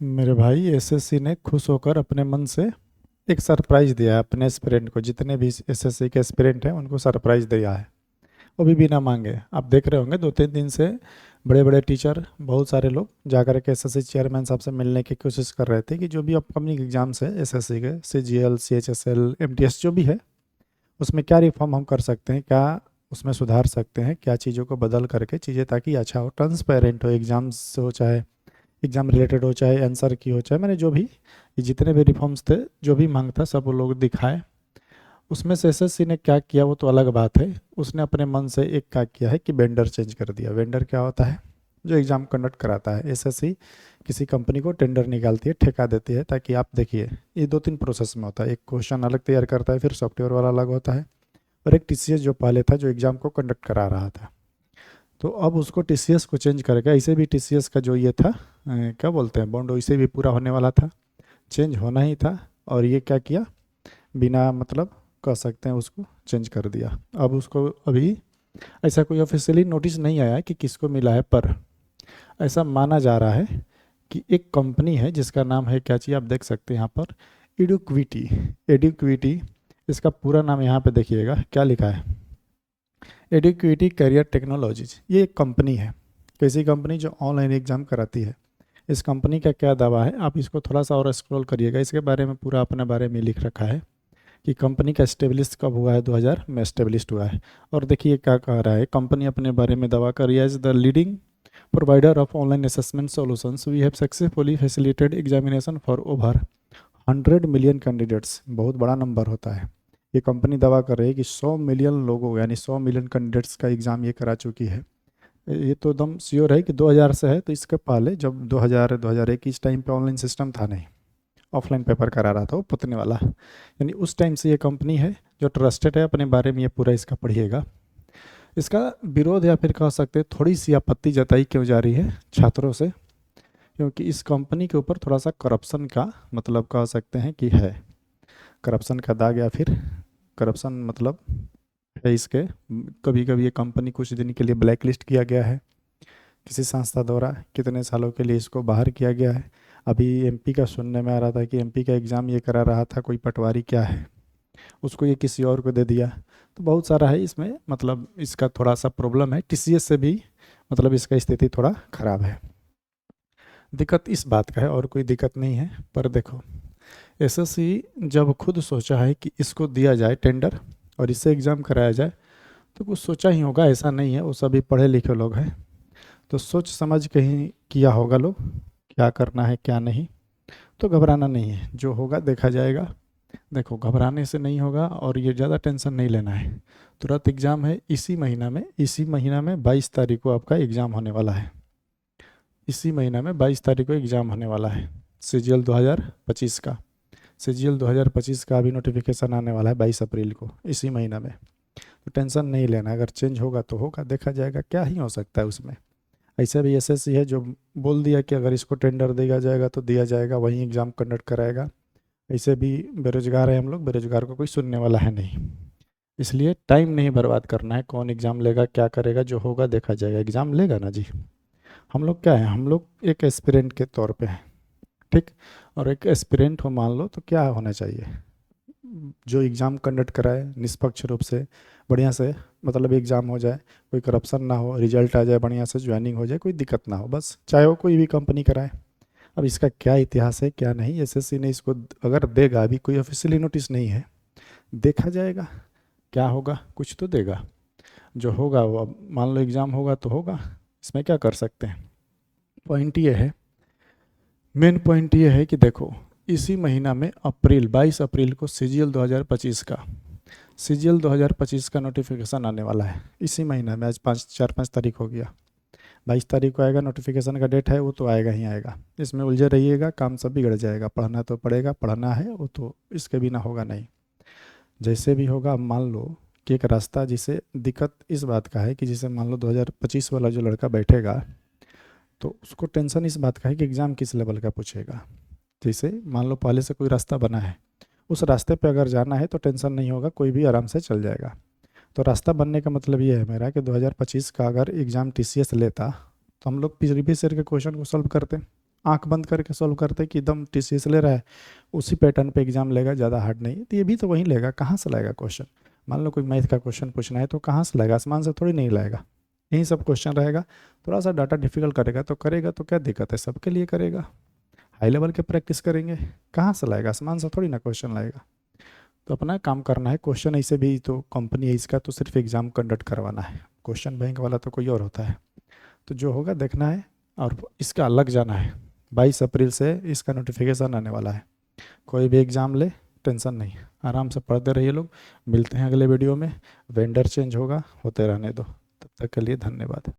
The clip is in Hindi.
मेरे भाई एसएससी ने खुश होकर अपने मन से एक सरप्राइज दिया है अपने एस्पिरेंट को। जितने भी एसएससी के एस्पिरेंट हैं उनको सरप्राइज दिया है, वो भी बिना मांगे। आप देख रहे होंगे 2-3 दिन से बड़े बड़े टीचर, बहुत सारे लोग जाकर के एसएससी चेयरमैन साहब से मिलने की कोशिश कर रहे थे कि जो भी अपकमिंग एग्जाम्स है एसएससी के, सीजीएल, सीएचएसएल, एमटीएस जो भी है, उसमें क्या रिफॉर्म हम कर सकते हैं, क्या उसमें सुधार सकते हैं, क्या चीज़ों को बदल करके चीज़ें ताकि अच्छा हो, ट्रांसपेरेंट हो, एग्जाम्स हो, चाहे एग्ज़ाम रिलेटेड हो, चाहे आंसर की हो, चाहे मैंने जो भी ये जितने भी रिफॉर्म्स थे, जो भी मांग था, सब वो लोग दिखाए। उसमें से एसएससी ने क्या किया वो तो अलग बात है। उसने अपने मन से एक क्या किया है कि वेंडर चेंज कर दिया। वेंडर क्या होता है? जो एग्ज़ाम कंडक्ट कराता है। एसएससी किसी कंपनी को टेंडर निकालती है, ठेका देती है, ताकि आप देखिए ये 2-3 प्रोसेस में होता है। एक क्वेश्चन अलग तैयार करता है, फिर सॉफ्टवेयर वाला अलग होता है, और एक टीसीएस जो पहले था, जो एग्ज़ाम को कंडक्ट करा रहा था। तो अब उसको टीसीएस को चेंज करके, ऐसे भी टीसीएस का जो ये था क्या बोलते हैं बॉन्ड, वैसे भी पूरा होने वाला था, चेंज होना ही था। और ये क्या किया, बिना मतलब कह सकते हैं उसको चेंज कर दिया। अब उसको अभी ऐसा कोई ऑफिशियली नोटिस नहीं आया है कि किसको मिला है, पर ऐसा माना जा रहा है कि एक कंपनी है जिसका नाम है, क्या चाहिए आप देख सकते हैं यहाँ पर, एडुक्विटी। एडुक्विटी, इसका पूरा नाम यहाँ पे देखिएगा क्या लिखा है, एडुक्विटी करियर टेक्नोलॉजीज। ये एक कंपनी है, कैसी कंपनी, जो ऑनलाइन एग्जाम कराती है। इस कंपनी का क्या दावा है, आप इसको थोड़ा सा और स्क्रॉल करिएगा, इसके बारे में पूरा अपने बारे में लिख रखा है कि कंपनी का एस्टेब्लिश कब हुआ है, 2000 में एस्टेब्लिश हुआ है। और देखिए क्या कह रहा है, कंपनी अपने बारे में दावा कर रही है, as the leading provider of online assessment solutions we have successfully facilitated examination for over 100 million candidates. बहुत बड़ा नंबर होता है। ये कंपनी दावा कर रही है कि 100 मिलियन लोगों, यानी 100 मिलियन कैंडिडेट्स का एग्ज़ाम ये करा चुकी है। ये तो एकदम श्योर है कि 2000 से है। तो इसके पहले जब 2000-2001 इस टाइम पे ऑनलाइन सिस्टम था नहीं, ऑफलाइन पेपर करा रहा था वो पुतने वाला, यानी उस टाइम से ये कंपनी है जो ट्रस्टेड है। अपने बारे में ये पूरा इसका पढ़िएगा। इसका विरोध या फिर कह सकते हैं थोड़ी सी आपत्ति जताई क्यों जा रही है छात्रों से, क्योंकि इस कंपनी के ऊपर थोड़ा सा करप्शन का मतलब कह सकते हैं कि है, करप्शन का दाग, या फिर करप्शन मतलब है इसके। कभी कभी ये कंपनी कुछ दिन के लिए ब्लैक लिस्ट किया गया है किसी संस्था द्वारा, कितने सालों के लिए इसको बाहर किया गया है। अभी एमपी का सुनने में आ रहा था कि एमपी का एग्ज़ाम ये करा रहा था कोई पटवारी, क्या है, उसको ये किसी और को दे दिया। तो बहुत सारा है इसमें, मतलब इसका थोड़ा सा प्रॉब्लम है। टीसीएस से भी मतलब इसका स्थिति थोड़ा ख़राब है। दिक्कत इस बात का है, और कोई दिक्कत नहीं है। पर देखो, एसएससी जब खुद सोचा है कि इसको दिया जाए टेंडर और इससे एग्ज़ाम कराया जाए, तो कुछ सोचा ही होगा, ऐसा नहीं है। वो सभी पढ़े लिखे लोग हैं, तो सोच समझ के ही किया होगा लोग, क्या करना है क्या नहीं। तो घबराना नहीं है, जो होगा देखा जाएगा। देखो, घबराने से नहीं होगा, और ये ज़्यादा टेंशन नहीं लेना है। तुरंत एग्ज़ाम है इसी महीना में 22 तारीख को आपका एग्ज़ाम होने वाला है। इसी महीना में 22 तारीख को एग्ज़ाम होने वाला है सीजीएल 2025 का। सीजीएल 2025 का अभी नोटिफिकेशन आने वाला है 22 अप्रैल को, इसी महीना में। तो टेंशन नहीं लेना, अगर चेंज होगा तो होगा, देखा जाएगा क्या ही हो सकता है उसमें। ऐसा भी एसएससी है जो बोल दिया कि अगर इसको टेंडर दिया जाएगा तो दिया जाएगा, वहीं एग्ज़ाम कंडक्ट कराएगा। ऐसे भी बेरोजगार है हम लोग, बेरोजगार को कोई सुनने वाला है नहीं। इसलिए टाइम नहीं बर्बाद करना है, कौन एग्ज़ाम लेगा क्या करेगा, जो होगा देखा जाएगा। एग्ज़ाम लेगा ना जी। हम लोग क्या है, हम लोग एक एस्पिरेंट के तौर पे हैं, ठीक। और एक एस्पिरेंट हो मान लो, तो क्या होना चाहिए, जो एग्ज़ाम कंडक्ट कराए निष्पक्ष रूप से, बढ़िया से, मतलब एग्ज़ाम हो जाए, कोई करप्शन ना हो, रिजल्ट आ जाए बढ़िया से, ज्वाइनिंग हो जाए, कोई दिक्कत ना हो, बस। चाहे वो कोई भी कंपनी कराए। अब इसका क्या इतिहास है क्या नहीं, एसएससी ने इसको अगर देगा, अभी कोई ऑफिशियली नोटिस नहीं है, देखा जाएगा क्या होगा, कुछ तो देगा। जो होगा वो, अब मान लो एग्ज़ाम होगा तो होगा, इसमें क्या कर सकते हैं। पॉइंट ये है, मेन पॉइंट ये है कि देखो, इसी महीना में अप्रैल 22 अप्रैल को सीजीएल 2025 का, सीजीएल 2025 का नोटिफिकेशन आने वाला है इसी महीना में। आज 4-5 तारीख हो गया, 22 तारीख को आएगा। नोटिफिकेशन का डेट है, वो तो आएगा ही आएगा। इसमें उलझे रहिएगा, काम सब बिगड़ जाएगा। पढ़ना तो पड़ेगा, पढ़ना है वो तो, इसके बिना होगा नहीं। जैसे भी होगा, अब मान लो कि एक रास्ता, जिसे दिक्कत इस बात का है कि जिसे मान लो 2025 वाला जो लड़का बैठेगा, तो उसको टेंशन इस बात का है कि एग्ज़ाम किस लेवल का पूछेगा। जैसे मान लो पहले से कोई रास्ता बना है, उस रास्ते पे अगर जाना है तो टेंशन नहीं होगा, कोई भी आराम से चल जाएगा। तो रास्ता बनने का मतलब ये है मेरा कि 2025 का अगर एग्ज़ाम टीसीएस लेता, तो हम लोग प्रीवियस ईयर के क्वेश्चन को सॉल्व करते, आंख बंद करके सॉल्व करते कि एकदम टीसीएस ले रहा है उसी पैटर्न पे एग्जाम लेगा, ज़्यादा हार्ड नहीं, तो ये भी तो वही लेगा, कहाँ से लाएगा क्वेश्चन। मान लो कोई मैथ का क्वेश्चन पूछना है तो कहाँ से लाएगा, आसमान से थोड़ी नहीं लाएगा, यही सब क्वेश्चन रहेगा। थोड़ा सा डाटा डिफिकल्ट करेगा तो क्या दिक्कत है, सबके लिए करेगा। हाई लेवल के प्रैक्टिस करेंगे, कहाँ से लाएगा, आसमान से थोड़ी ना क्वेश्चन लाएगा। तो अपना काम करना है, क्वेश्चन ऐसे भी तो कंपनी है इसका, तो सिर्फ एग्ज़ाम कंडक्ट करवाना है, क्वेश्चन बैंक वाला तो कोई और होता है। तो जो होगा देखना है, और इसका लग जाना है। 22 अप्रैल से इसका नोटिफिकेशन आने वाला है, कोई भी एग्ज़ाम ले टेंशन नहीं, आराम से पढ़ते रहिए लोग। मिलते हैं अगले वीडियो में। वेंडर चेंज होगा, होते रहने दो। तब तक के लिए धन्यवाद।